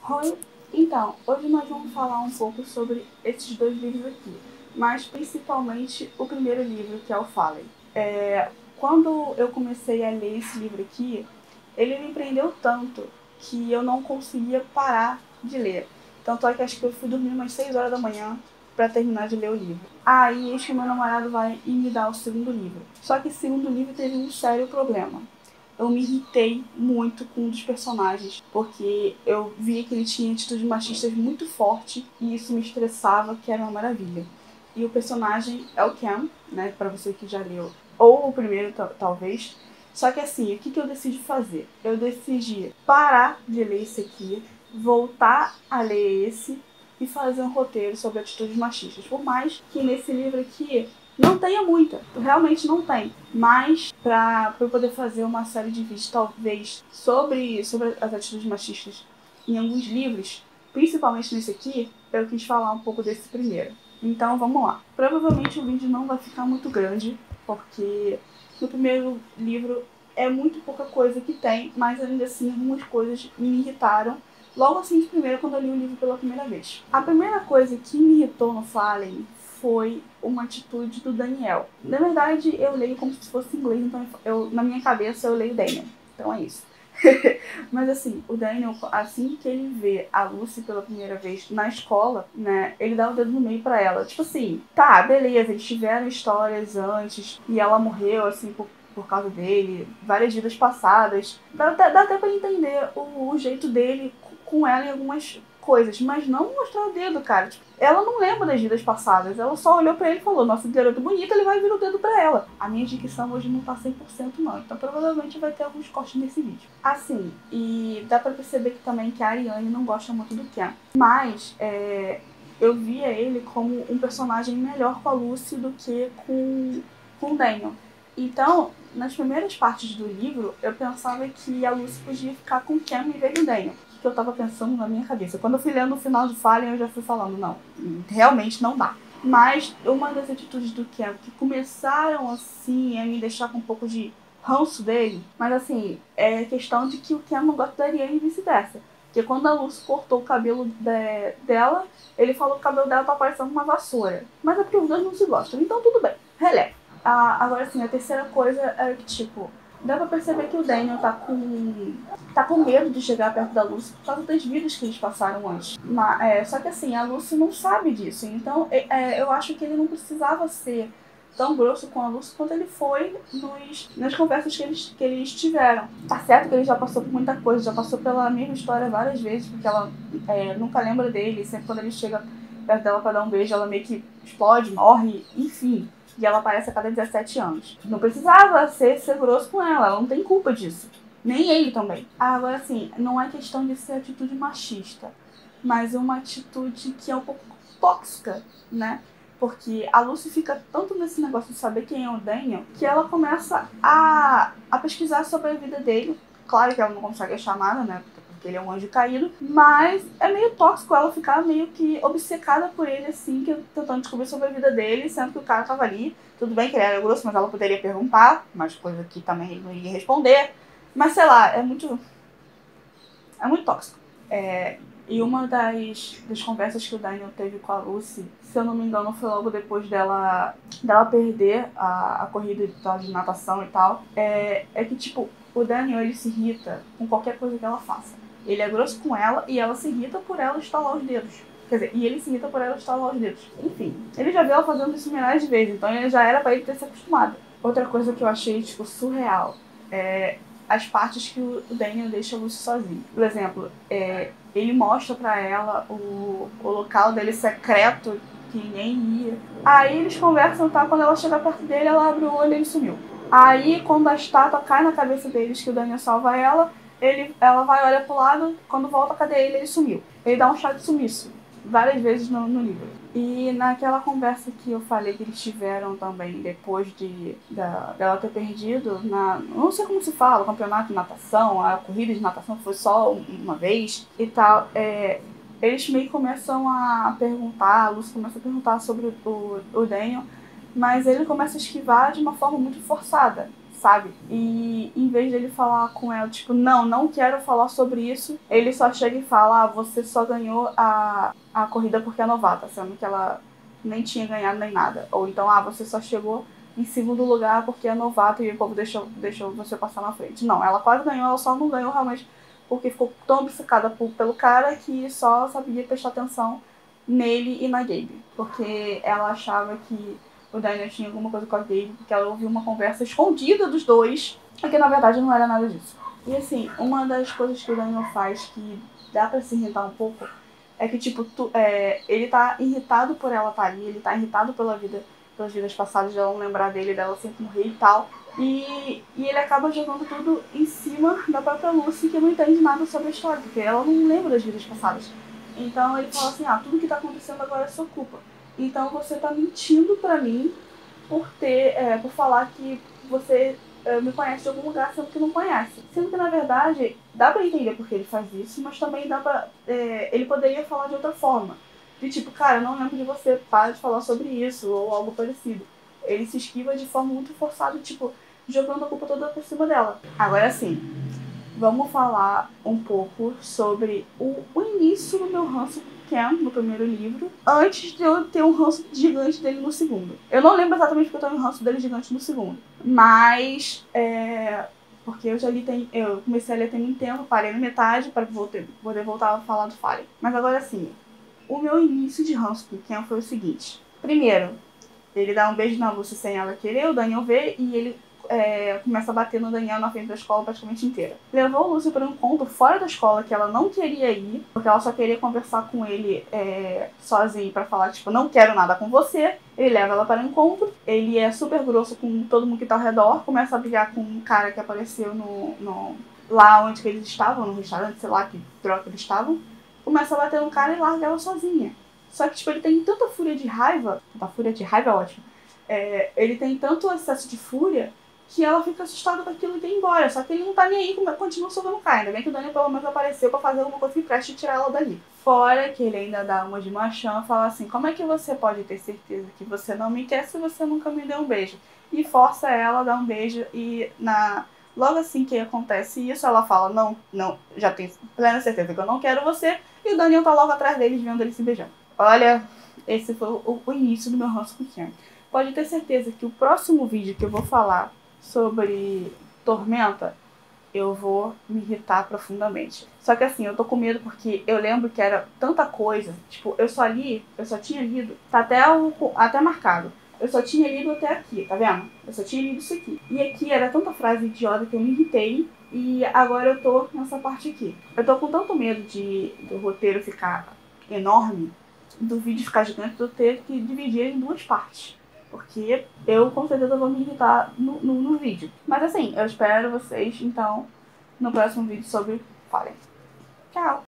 Oi, então, hoje nós vamos falar um pouco sobre esses dois livros aqui, mas principalmente o primeiro livro, que é o Fallen. Quando eu comecei a ler esse livro aqui, ele me prendeu tanto que eu não conseguia parar de ler. Tanto é que acho que eu fui dormir umas 6 horas da manhã para terminar de ler o livro. Aí eis que meu namorado vai e me dá o segundo livro. Só que o segundo livro teve um sério problema. Eu me irritei muito com um dos personagens, porque eu via que ele tinha atitudes machistas muito forte e isso me estressava, que era uma maravilha. E o personagem é o Cam, né, pra você que já leu, ou o primeiro talvez. Só que assim, o que eu decidi fazer? Eu decidi parar de ler esse aqui, voltar a ler esse e fazer um roteiro sobre atitudes machistas. Por mais que nesse livro aqui não tenha muita, realmente não tem. Mas para eu poder fazer uma série de vídeos, talvez, sobre as atitudes machistas em alguns livros, principalmente nesse aqui, eu quis falar um pouco desse primeiro. Então vamos lá. Provavelmente o vídeo não vai ficar muito grande, porque no primeiro livro é muito pouca coisa que tem, mas ainda assim algumas coisas me irritaram logo assim de primeiro quando eu li o livro pela primeira vez. A primeira coisa que me irritou no Fallen foi uma atitude do Daniel. Na verdade, eu leio como se fosse inglês, então na minha cabeça eu leio Daniel. Então é isso. Mas assim, o Daniel, assim que ele vê a Lucy pela primeira vez na escola, né, ele dá o dedo no meio pra ela. Tipo assim, tá, beleza, eles tiveram histórias antes e ela morreu, assim, por causa dele, várias vidas passadas. Dá até pra entender o jeito dele com ela em algumas coisas, mas não mostrar o dedo, cara. Tipo, ela não lembra das vidas passadas, ela só olhou pra ele e falou: nossa, garoto bonito, ele vai vir o dedo pra ela. A minha dicção hoje não tá 100% não, então provavelmente vai ter alguns cortes nesse vídeo. Assim, e dá pra perceber que também que a Ariane não gosta muito do Ken. Mas, eu via ele como um personagem melhor com a Lucy do que com o Daniel. Então, nas primeiras partes do livro, eu pensava que a Lucy podia ficar com o Ken em vez do Daniel. Que eu tava pensando na minha cabeça. Quando eu fui lendo o final de Fallen, eu já fui falando, não, realmente não dá. Mas uma das atitudes do Ken que começaram assim a me deixar com um pouco de ranço dele, mas assim, é questão de que o Ken não gosta da Ariane e vice-versa. Porque quando a Lucy cortou o cabelo dela, ele falou que o cabelo dela tá parecendo uma vassoura. Mas é porque os dois não se gostam, então tudo bem, releva. Agora assim, a terceira coisa é que, tipo, dá pra perceber que o Daniel tá com medo de chegar perto da Lucy por causa das vidas que eles passaram antes. Só que assim, a Lucy não sabe disso. Então eu acho que ele não precisava ser tão grosso com a Lucy quanto ele foi nas conversas que eles tiveram. Tá certo que ele já passou por muita coisa, já passou pela mesma história várias vezes, porque ela nunca lembra dele, sempre quando ele chega perto dela pra dar um beijo, ela meio que explode, morre, enfim. E ela aparece a cada 17 anos. Não precisava ser grosso com ela não tem culpa disso. Nem ele também. Agora, assim, não é questão de ser atitude machista, mas uma atitude que é um pouco tóxica, né? Porque a Lucy fica tanto nesse negócio de saber quem é o Daniel, que ela começa a pesquisar sobre a vida dele. Claro que ela não consegue achar nada, né? Porque ele é um anjo caído, mas é meio tóxico ela ficar meio que obcecada por ele, assim, tentando descobrir sobre a vida dele, sendo que o cara tava ali. Tudo bem que ele era grosso, mas ela poderia perguntar, mas coisa que também ele não ia responder. Mas sei lá, é muito tóxico. E uma das conversas que o Daniel teve com a Lucy, se eu não me engano, foi logo depois dela perder a corrida de natação e tal, é que, tipo, o Daniel, ele se irrita com qualquer coisa que ela faça. Ele é grosso com ela e ela se irrita por ela estalar os dedos. Quer dizer, e ele se irrita por ela estalar os dedos. Enfim, ele já viu ela fazendo isso milhares de vezes, então ele já era pra ele ter se acostumado. Outra coisa que eu achei, tipo, surreal é as partes que o Daniel deixa a Lucy sozinha. Por exemplo, ele mostra pra ela o local dele secreto que ninguém ia. Aí eles conversam, tá? Quando ela chega perto dele, ela abre o olho e ele sumiu. Aí, quando a estátua cai na cabeça deles, que o Daniel salva ela, ela vai olhar pro lado, quando volta, cadê ele? Ele sumiu. Ele dá um chá de sumiço várias vezes no livro. E naquela conversa que eu falei que eles tiveram também, depois dela ter perdido, não sei como se fala, o campeonato de natação, a corrida de natação foi só uma vez e tal, eles meio que começam a perguntar, a Lucy começa a perguntar sobre o Daniel, mas ele começa a esquivar de uma forma muito forçada, sabe? E em vez dele falar com ela, tipo, não quero falar sobre isso, ele só chega e fala, você só ganhou a corrida porque é novata, sendo que ela nem tinha ganhado nem nada. Ou então, você só chegou em segundo lugar porque é novata e o povo deixou você passar na frente. Não, ela quase ganhou, ela só não ganhou realmente porque ficou tão obcecada pelo cara que só sabia prestar atenção nele e na Gabe. Porque ela achava que o Daniel tinha alguma coisa com a Gabe, porque ela ouviu uma conversa escondida dos dois, e que na verdade não era nada disso. E assim, uma das coisas que o Daniel faz que dá pra se irritar um pouco é que, tipo, ele tá irritado por ela estar ali, ele tá irritado pelas vidas passadas, de ela não lembrar dele, dela sempre morrer e tal. E ele acaba jogando tudo em cima da própria Lucy, que não entende nada sobre a história, porque ela não lembra das vidas passadas. Então ele fala assim, tudo que tá acontecendo agora é sua culpa. Então você tá mentindo pra mim por falar que você me conhece de algum lugar, sendo que não conhece. Sendo que, na verdade, dá pra entender porque ele faz isso, mas também dá pra... ele poderia falar de outra forma. De tipo, cara, eu não lembro de você, para de falar sobre isso, ou algo parecido. Ele se esquiva de forma muito forçada, tipo, jogando a culpa toda por cima dela. Agora sim, vamos falar um pouco sobre o início do meu ranço com Ken no primeiro livro, antes de eu ter um ranço gigante dele no segundo. Eu não lembro exatamente porque eu tenho um ranço dele gigante no segundo, mas porque eu comecei a ler tem muito tempo, parei na metade para poder voltar a falar do Fallen. Mas agora sim, o meu início de ranço com Ken foi o seguinte. Primeiro, ele dá um beijo na Lucy sem ela querer, o Daniel vê e ele começa a bater no Daniel na frente da escola praticamente inteira. Levou o Lucy para um encontro fora da escola que ela não queria ir, porque ela só queria conversar com ele sozinha para falar, tipo, não quero nada com você. Ele leva ela para um encontro, ele é super grosso com todo mundo que tá ao redor, começa a brigar com um cara que apareceu lá onde que eles estavam, no restaurante, sei lá que troca eles estavam. Começa a bater no cara e larga ela sozinha. Só que, tipo, ele tem tanta fúria de raiva, é ótimo, ele tem tanto excesso de fúria que ela fica assustada com aquilo e quer ir embora. Só que ele não tá nem aí, continua sovando o cara. Ainda bem que o Daniel pelo menos apareceu pra fazer alguma coisa que preste e tirar ela dali. Fora que ele ainda dá uma de machão e fala assim, como é que você pode ter certeza que você não me quer se você nunca me deu um beijo? E força ela a dar um beijo e logo assim que acontece isso, ela fala, não, já tenho plena certeza que eu não quero você. E o Daniel tá logo atrás deles vendo eles se beijando. Olha, esse foi o início do meu ranço com o Ken. Pode ter certeza que o próximo vídeo que eu vou falar sobre Tormenta, eu vou me irritar profundamente. Só que assim, eu tô com medo porque eu lembro que era tanta coisa. Tipo, eu só tinha lido, tá até marcado. Eu só tinha lido até aqui, tá vendo? Eu só tinha lido isso aqui. E aqui era tanta frase idiota que eu me irritei. E agora eu tô nessa parte aqui. Eu tô com tanto medo do roteiro ficar enorme, do vídeo ficar gigante, de eu ter que dividir em duas partes. Porque eu com certeza vou me irritar no vídeo. Mas assim, eu espero vocês então no próximo vídeo sobre Fallen. Tchau!